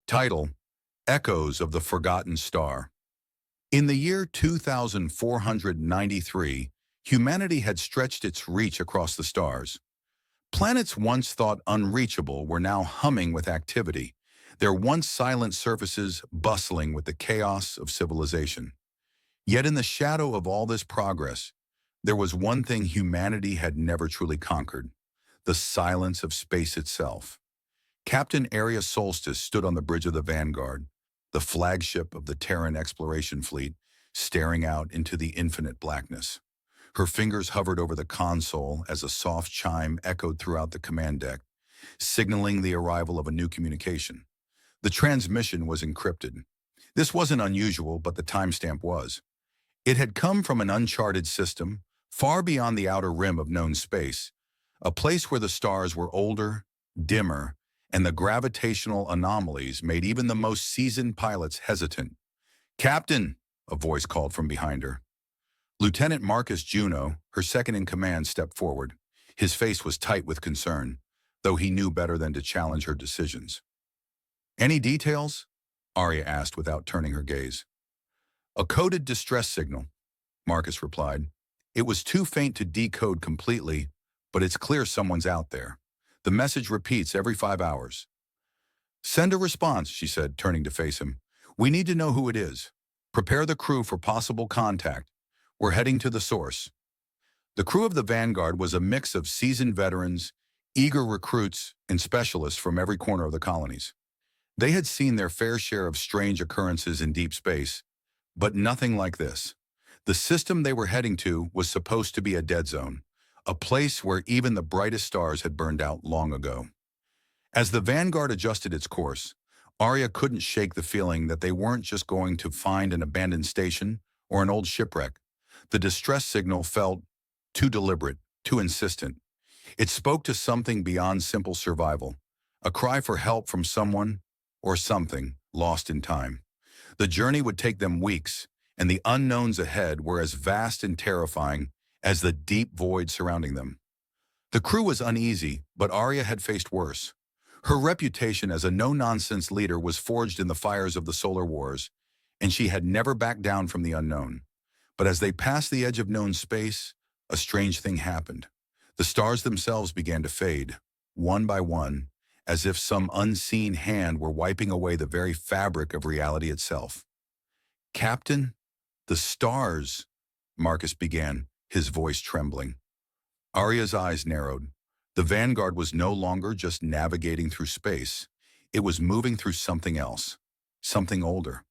Title: Echoes of the Forgotten Star. In the year 2493, humanity had stretched its reach across the stars. Planets once thought unreachable were now humming with activity, their once silent surfaces bustling with the chaos of civilization. Yet in the shadow of all this progress, there was one thing humanity had never truly conquered: the silence of space itself. Captain Area Solstice stood on the bridge of the Vanguard, the flagship of the Terran exploration fleet, staring out into the infinite blackness. Her fingers hovered over the console as a soft chime echoed throughout the command deck, signaling the arrival of a new communication. The transmission was encrypted. This wasn't unusual, but the timestamp was. It had come from an uncharted system, far beyond the outer rim of known space, a place where the stars were older, dimmer, and the gravitational anomalies made even the most seasoned pilots hesitant. "Captain," a voice called from behind her. Lieutenant Marcus Juno, her second-in-command, stepped forward. His face was tight with concern, though he knew better than to challenge her decisions. "Any details?" Arya asked without turning her gaze. "A coded distress signal," Marcus replied. "It was too faint to decode completely, but it's clear someone's out there. The message repeats every 5 hours." "Send a response," she said, turning to face him. "We need to know who it is. Prepare the crew for possible contact. We're heading to the source." The crew of the Vanguard was a mix of seasoned veterans, eager recruits, and specialists from every corner of the colonies. They had seen their fair share of strange occurrences in deep space, but nothing like this. The system they were heading to was supposed to be a dead zone, a place where even the brightest stars had burned out long ago. As the Vanguard adjusted its course, Arya couldn't shake the feeling that they weren't just going to find an abandoned station or an old shipwreck. The distress signal felt too deliberate, too insistent. It spoke to something beyond simple survival, a cry for help from someone or something lost in time. The journey would take them weeks, and the unknowns ahead were as vast and terrifying as the deep void surrounding them. The crew was uneasy, but Arya had faced worse. Her reputation as a no-nonsense leader was forged in the fires of the Solar Wars, and she had never backed down from the unknown. But as they passed the edge of known space, a strange thing happened. The stars themselves began to fade, one by one, as if some unseen hand were wiping away the very fabric of reality itself. "Captain, the stars," Marcus began, his voice trembling. Arya's eyes narrowed. The Vanguard was no longer just navigating through space. It was moving through something else, something older.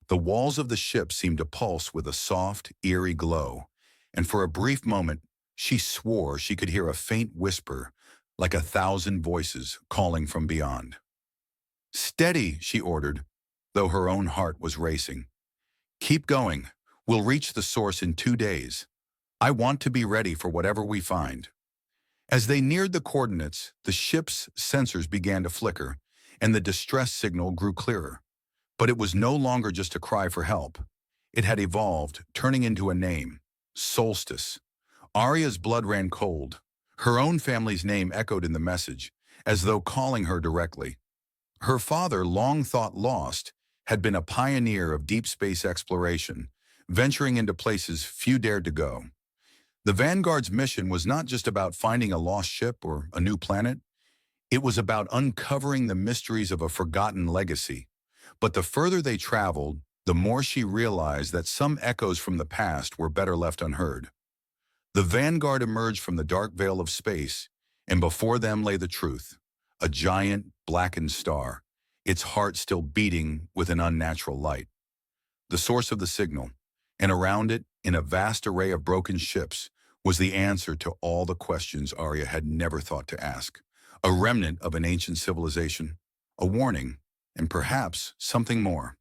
The walls of the ship seemed to pulse with a soft, eerie glow, and for a brief moment, she swore she could hear a faint whisper, like 1,000 voices calling from beyond. "Steady," she ordered, though her own heart was racing. "Keep going. We'll reach the source in 2 days. I want to be ready for whatever we find." As they neared the coordinates, the ship's sensors began to flicker, and the distress signal grew clearer. But it was no longer just a cry for help. It had evolved, turning into a name: Solstice. Arya's blood ran cold. Her own family's name echoed in the message, as though calling her directly. Her father, long thought lost, had been a pioneer of deep space exploration, venturing into places few dared to go. The Vanguard's mission was not just about finding a lost ship or a new planet. It was about uncovering the mysteries of a forgotten legacy. But the further they traveled, the more she realized that some echoes from the past were better left unheard. The Vanguard emerged from the dark veil of space, and before them lay the truth: a giant, blackened star, its heart still beating with an unnatural light. The source of the signal, and around it, in a vast array of broken ships, was the answer to all the questions Arya had never thought to ask. A remnant of an ancient civilization, a warning, and perhaps something more.